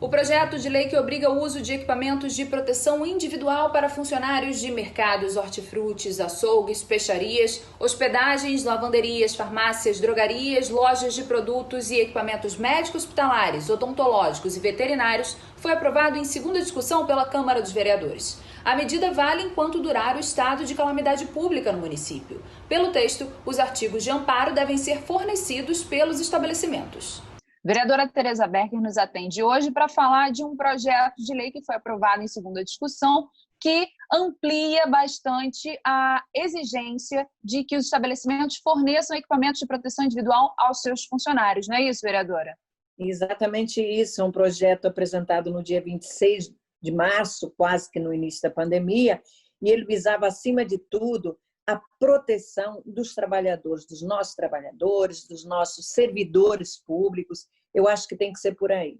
O projeto de lei que obriga o uso de equipamentos de proteção individual para funcionários de mercados, hortifrutis, açougues, peixarias, hospedagens, lavanderias, farmácias, drogarias, lojas de produtos e equipamentos médicos, hospitalares, odontológicos e veterinários foi aprovado em segunda discussão pela Câmara dos Vereadores. A medida vale enquanto durar o estado de calamidade pública no município. Pelo texto, os artigos de amparo devem ser fornecidos pelos estabelecimentos. Vereadora Tereza Berger nos atende hoje para falar de um projeto de lei que foi aprovado em segunda discussão, que amplia bastante a exigência de que os estabelecimentos forneçam equipamentos de proteção individual aos seus funcionários. Não é isso, vereadora? Exatamente isso. É um projeto apresentado no dia 26 de março, quase que no início da pandemia, e ele visava, acima de tudo, a proteção dos trabalhadores, dos nossos servidores públicos. Eu acho que tem que ser por aí.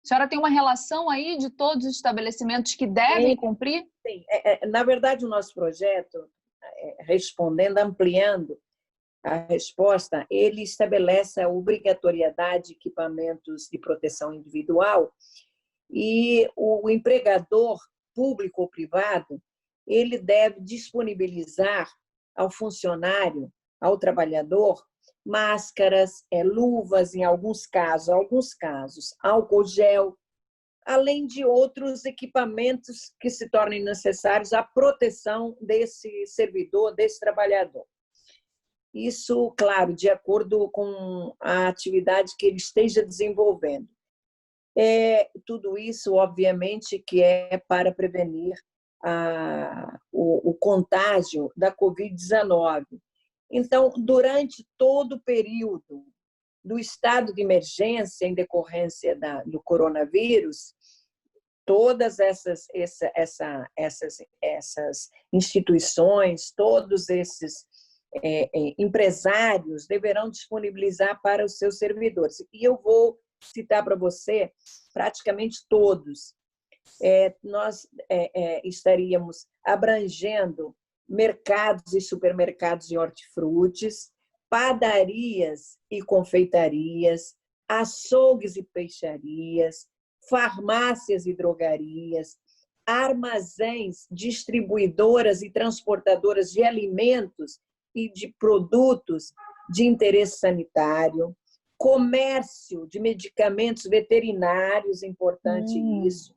A senhora tem uma relação aí de todos os estabelecimentos que devem cumprir? Sim. Na verdade, o nosso projeto, respondendo, ampliando a resposta, ele estabelece a obrigatoriedade de equipamentos de proteção individual e o empregador, público ou privado, ele deve disponibilizar ao funcionário, ao trabalhador, máscaras, luvas, em alguns casos, álcool gel, além de outros equipamentos que se tornem necessários à proteção desse servidor, desse trabalhador. Isso, claro, de acordo com a atividade que ele esteja desenvolvendo. Tudo isso, obviamente, que é para prevenir o contágio da Covid-19. Então, durante todo o período do estado de emergência em decorrência do coronavírus, todas essas instituições, todos esses empresários deverão disponibilizar para os seus servidores. E eu vou citar para você praticamente todos. Nós estaríamos abrangendo mercados e supermercados de hortifrutis, padarias e confeitarias, açougues e peixarias, farmácias e drogarias, armazéns, distribuidoras e transportadoras de alimentos e de produtos de interesse sanitário, comércio de medicamentos veterinários, importante isso,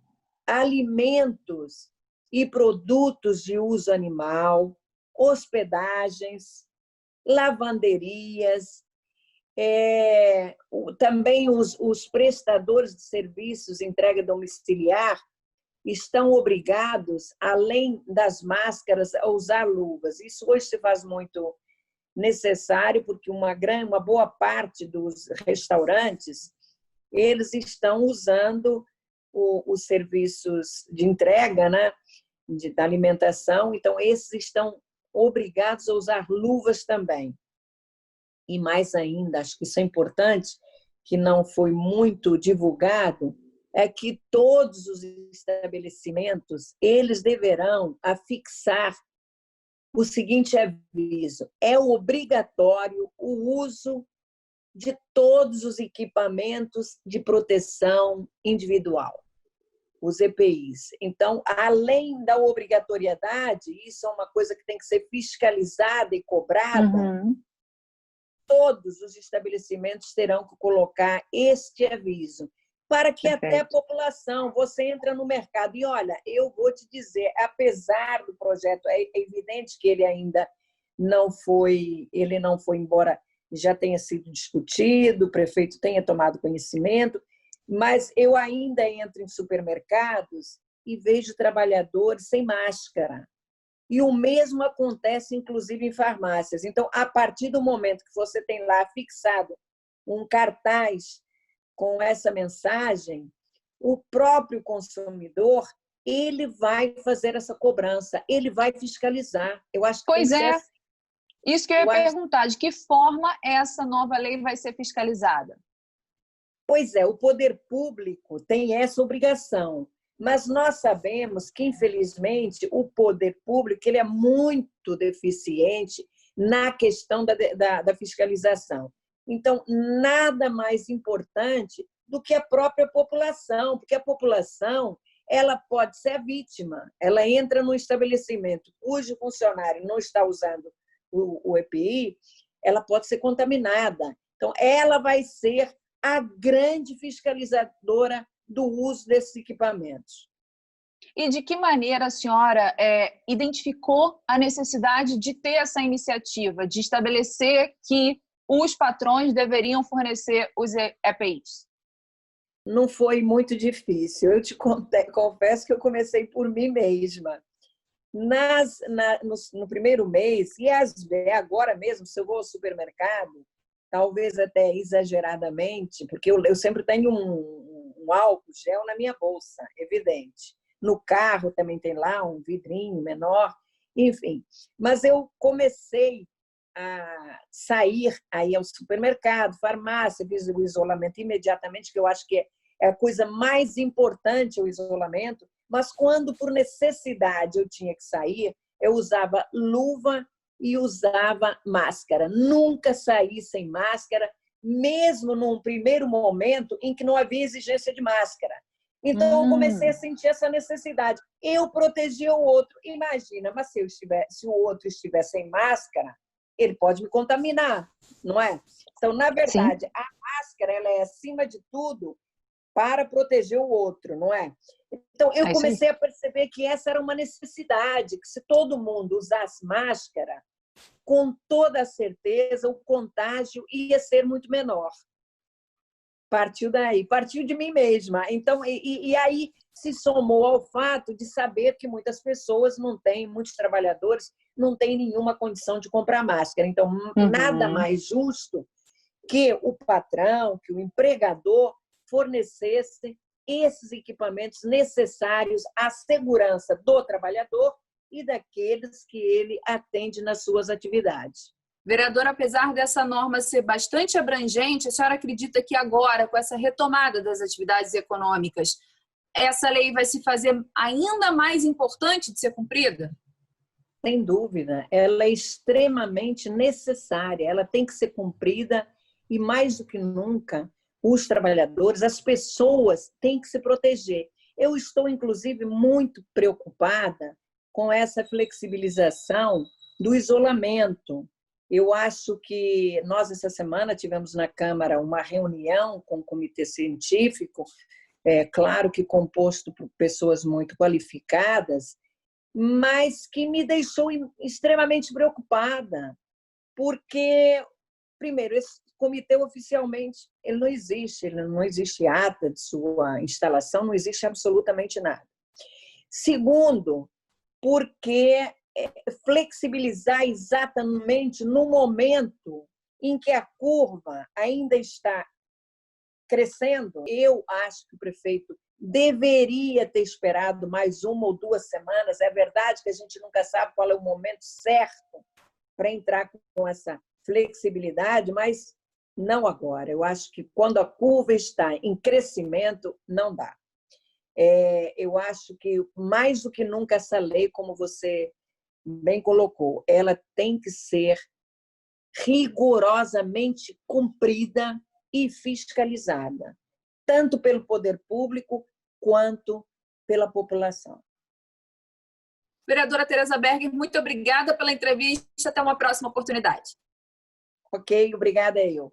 alimentos e produtos de uso animal, hospedagens, lavanderias, também os prestadores de serviços de entrega domiciliar estão obrigados, além das máscaras, a usar luvas. Isso hoje se faz muito necessário, porque uma boa parte dos restaurantes, eles estão usando os serviços de entrega, né, da alimentação, então esses estão obrigados a usar luvas também. E mais ainda, acho que isso é importante, que não foi muito divulgado, é que todos os estabelecimentos, eles deverão afixar o seguinte aviso: é obrigatório o uso de todos os equipamentos de proteção individual, os EPIs. Então, além da obrigatoriedade, isso é uma coisa que tem que ser fiscalizada e cobrada, todos os estabelecimentos terão que colocar este aviso, para que até a população, você entra no mercado e olha, eu vou te dizer, apesar do projeto, é evidente que ele ainda não foi, embora já tenha sido discutido, o prefeito tenha tomado conhecimento, mas eu ainda entro em supermercados e vejo trabalhadores sem máscara. E o mesmo acontece, inclusive, em farmácias. Então, a partir do momento que você tem lá fixado um cartaz com essa mensagem, o próprio consumidor, ele vai fazer essa cobrança, ele vai fiscalizar. Eu acho que pois tem que ser é, assim. Isso que eu ia perguntar, de que forma essa nova lei vai ser fiscalizada? Pois é, o poder público tem essa obrigação, mas nós sabemos que, infelizmente, o poder público ele é muito deficiente na questão da fiscalização. Então, nada mais importante do que a própria população, porque a população ela pode ser a vítima. Ela entra num estabelecimento cujo funcionário não está usando o EPI, ela pode ser contaminada. Então, ela vai ser a grande fiscalizadora do uso desses equipamentos. E de que maneira a senhora identificou a necessidade de ter essa iniciativa, de estabelecer que os patrões deveriam fornecer os EPIs? Não foi muito difícil. Eu te confesso que eu comecei por mim mesma. No primeiro mês, e agora mesmo, se eu vou ao supermercado, talvez até exageradamente, porque eu sempre tenho um álcool gel na minha bolsa, evidente. No carro também tem lá um vidrinho menor, enfim. Mas eu comecei a sair aí ao supermercado, farmácia, fiz o isolamento imediatamente, que eu acho que é a coisa mais importante, o isolamento, mas quando por necessidade eu tinha que sair, eu usava luva e usava máscara. Nunca saí sem máscara, mesmo num primeiro momento em que não havia exigência de máscara. Então, eu comecei a sentir essa necessidade. Eu protegia o outro. Imagina, mas se o outro estiver sem máscara, ele pode me contaminar, não é? Então, na verdade, a máscara ela é, acima de tudo, para proteger o outro, não é? Então, eu comecei a perceber que essa era uma necessidade, que se todo mundo usasse máscara, com toda a certeza, o contágio ia ser muito menor. Partiu daí, partiu de mim mesma. Então, e aí se somou ao fato de saber que muitas pessoas não têm, muitos trabalhadores não têm nenhuma condição de comprar máscara. Então, nada mais justo que o patrão, que o empregador fornecesse esses equipamentos necessários à segurança do trabalhador e daqueles que ele atende nas suas atividades. Vereadora, apesar dessa norma ser bastante abrangente, a senhora acredita que agora, com essa retomada das atividades econômicas, essa lei vai se fazer ainda mais importante de ser cumprida? Sem dúvida, ela é extremamente necessária, ela tem que ser cumprida e, mais do que nunca, os trabalhadores, as pessoas têm que se proteger. Eu estou, inclusive, muito preocupada com essa flexibilização do isolamento. Eu acho que nós, essa semana, tivemos na Câmara uma reunião com o Comitê Científico, claro que composto por pessoas muito qualificadas, mas que me deixou extremamente preocupada, porque, primeiro, esse comitê oficialmente ele não existe ata de sua instalação, não existe absolutamente nada. Segundo, porque flexibilizar exatamente no momento em que a curva ainda está crescendo, eu acho que o prefeito deveria ter esperado mais 1 ou 2 semanas. É verdade que a gente nunca sabe qual é o momento certo para entrar com essa flexibilidade, mas não agora. Eu acho que quando a curva está em crescimento, não dá. Eu acho que mais do que nunca essa lei, como você bem colocou, ela tem que ser rigorosamente cumprida e fiscalizada, tanto pelo poder público quanto pela população. Vereadora Tereza Berger, muito obrigada pela entrevista. Até uma próxima oportunidade. Ok, obrigada eu.